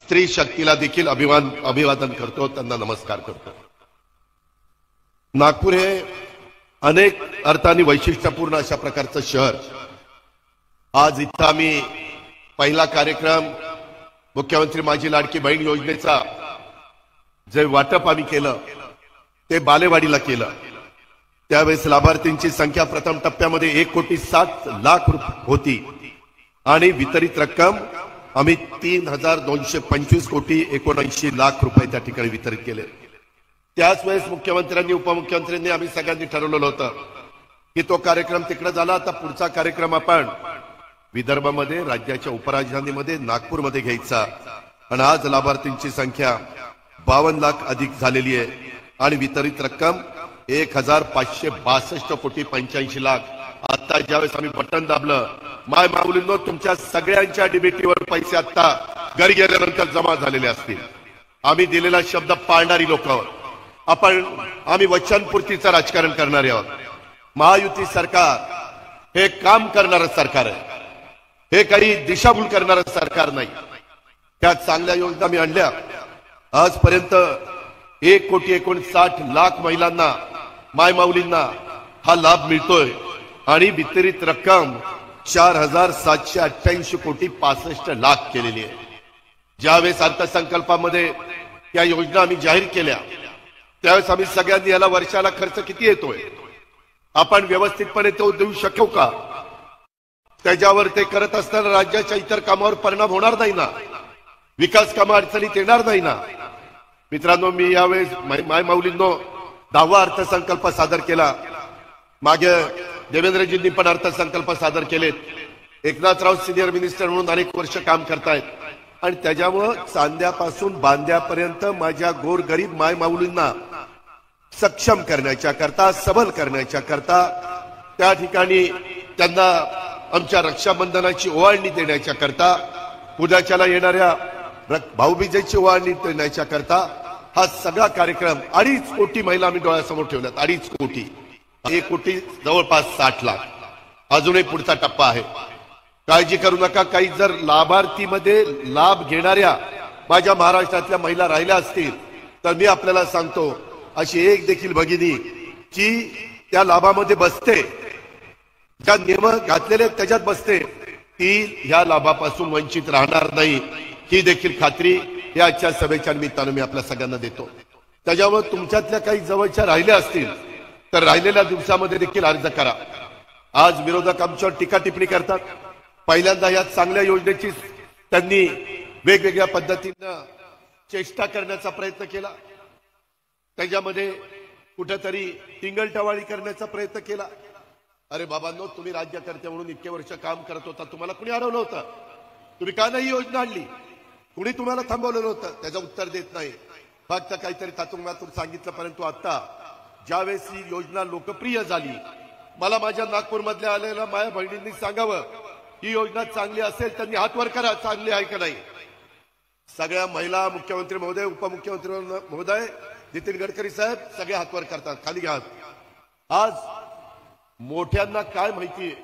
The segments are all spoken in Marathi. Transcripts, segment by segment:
स्त्री शक्तीला देखील अभिवादन करतो, त्यांना नमस्कार करतो। नागपूर हे अनेक अर्थाने वैशिष्ट्यपूर्ण अशा प्रकारचं शहर। आज इथं आम्ही पहिला कार्यक्रम मुख्यमंत्री माझी लाडकी बहीण योजनेचा जे वाटप आम्ही केलं ते बालेवाडीला केलं। त्यावेळेस लाभार्थींची संख्या प्रथम टप्प्यामध्ये 1,60,00,000 होती आणि वितरित रक्कम आम्ही 3,225,79,00,000 रुपये त्या ठिकाणी वितरित केले। त्याच वेळेस मुख्यमंत्र्यांनी उपमुख्यमंत्र्यांनी आम्ही सगळ्यांनी ठरवलं होतं की तो कार्यक्रम तिकडे झाला, आता पुढचा कार्यक्रम आपण विदर्भामध्ये राज्याच्या उपराजधानीमध्ये नागपूरमध्ये घ्यायचा। आणि आज लाभार्थींची संख्या 52 लाख अधिक झालेली आहे आणि वितरित रक्कम 1,562,85,00,000। आता ज्यावेळेस आम्ही बटन दाबलं, माय माऊलींनो तुमच्या सगळ्यांच्या डीबीटीवर पैसे आता घरी गेल्यानंतर जमा झालेले असतील। आम्ही दिलेला शब्द पाळणारी लोक आम्ही वचनपूर्तीचं राजकारण करणारे आहोत। महायुती सरकार हे काम करणारं सरकार आहे, हे काही दिशाभूल करणारं सरकार नाही। त्या चांगल्या योजना मी आणल्या। आजपर्यंत 1,59,00,000 महिलांना माय माऊलींना हा लाभ मिळतोय आणि वितरित रक्कम 4,788,65,00,000 केलेली आहे। ज्यावेळेस अर्थसंकल्पामध्ये या योजना आम्ही जाहीर केल्या त्यावेळेस आम्ही सगळ्यांनी याला वर्षाला खर्च किती येतोय, आपण व्यवस्थितपणे तो देऊ शकू का, त्याच्यावर ते करत असताना राज्याच्या इतर कामावर परिणाम होणार नाही ना, विकास कामं अडचणीत येणार नाही ना। मित्रांनो, मी यावेळेस माय माऊलींनो 10वा अर्थसंकल्प सादर केला। मागे देवेंद्रजींनी पण अर्थसंकल्प सादर केलेत। एकनाथराव सिनियर मिनिस्टर म्हणून अनेक वर्ष काम करतायत आणि त्याच्यामुळे चांद्यापासून बांद्यापर्यंत माझ्या गोरगरीब माय माऊलींना सक्षम करण्याच्या करता, सबल करण्याच्या करता, त्या ठिकाणी त्यांना आमच्या रक्षाबंधनाची ओवाळणी देण्याच्या करता, उद्याच्याला येणाऱ्या भाऊबीजेची ओवाळणी देण्याच्या करता हा सगळा कार्यक्रम 2.5 कोटी महिला आम्ही डोळ्यासमोर ठेवल्यात। 2.5 कोटी, 1 कोटी जवळपास 60 लाख अजूनही पुढचा टप्पा आहे। काळजी करू नका, काही जर लाभार्थीमध्ये लाभ घेणाऱ्या माझ्या महाराष्ट्रातल्या महिला राहिल्या असतील तर मी आपल्याला सांगतो, अशी एक देखील भगिनी की त्या लाभामध्ये बसते, ज्या नियम घातलेले त्याच्यात बसते, ती ह्या लाभापासून वंचित राहणार नाही, ही देखील खात्री या आजच्या सभेच्या निमित्तानं मी आपल्या सगळ्यांना देतो। त्याच्यामुळे तुमच्यातल्या काही जवळच्या राहिल्या असतील तर राहिलेल्या दिवसामध्ये देखील अर्ज करा। आज विरोधक आमच्यावर टीका टिप्पणी करतात। पहिल्यांदा या चांगल्या योजनेची त्यांनी वेगवेगळ्या पद्धतीनं चेष्टा करण्याचा प्रयत्न केला, त्याच्यामध्ये कुठेतरी टिंगलटवाळी करण्याचा प्रयत्न केला। अरे बाबांनो, तुम्ही राज्यकर्ते म्हणून इतके वर्ष काम करत होता, तुम्हाला कुणी अडवलं होतं? तुम्ही का नाही योजना आणली? कुणी तुम्हाला थांबवलेलं होतं? त्याचं उत्तर देत नाही, फक्त काहीतरी तातुंबातून सांगितलं। परंतु आता ज्यावेळेस ही योजना लोकप्रिय झाली, मला माझ्या नागपूरमधल्या आलेल्या माझ्या बहिणींनी सांगावं, ही योजना चांगली असेल त्यांनी हात वर करा, चांगली आहे का नाही। सगळ्या महिला, मुख्यमंत्री महोदय, उपमुख्यमंत्री महोदय, नितीन गडकरी साहेब सगळे हात वर करतात, खाली घ्या। आज मोठ्यांना काय माहिती,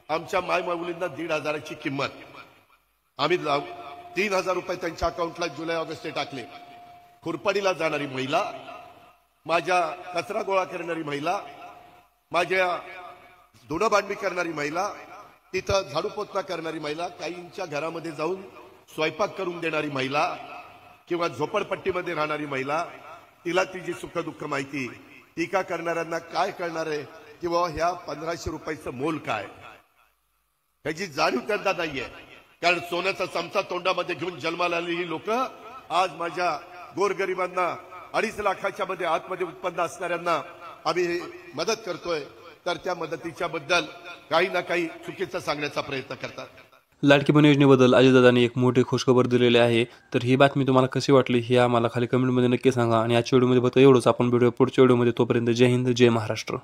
आमच्या माय माऊलींना 1,500ची किंमत, आम्ही 3,000 रुपये त्यांच्या अकाउंटला जुलै ऑगस्ट टाकले। खुरपडीला जाणारी महिला, माझ्या कचरा गोळा करणारी महिला, माझ्या धुणं भांडी करणारी महिला, तिथं झाडू पोछा करणारी महिला, काहींच्या घरामध्ये जाऊन स्वयंपाक करून देणारी महिला किंवा झोपडपट्टीमध्ये राहणारी महिला, तिला तिची सुखदुःख माहिती। टीका करणाऱ्यांना काय कळणार आहे की बाबा ह्या 1,500 रुपयाचं मोल काय, ह्याची जाणीव त्यांना नाहीये। कारण सोन्याचा चमचा तोंडामध्ये घेऊन जन्माला आलेली लोक आज माझ्या गोरगरिबांना 2.5 लाखाच्या मध्ये आतमध्ये उत्पन्न असणाऱ्यांना आम्ही मदत करतोय, तर त्या मदतीच्या बद्दल काही ना काही चुकीचं सांगण्याचा प्रयत्न करतात। लाडकी बहीण योजनेबद्दल अजितदादांनी एक मोठी खुशखबर दिलेली आहे। तर ही बातमी तुम्हाला कशी वाटली हे आम्हाला खाली कमेंटमध्ये नक्की सांगा। आणि आजच्या व्हिडिओमध्ये फक्त एवढंच, आपण भेटूया पुढच्या व्हिडिओमध्ये। तोपर्यंत जय हिंद, जय महाराष्ट्र।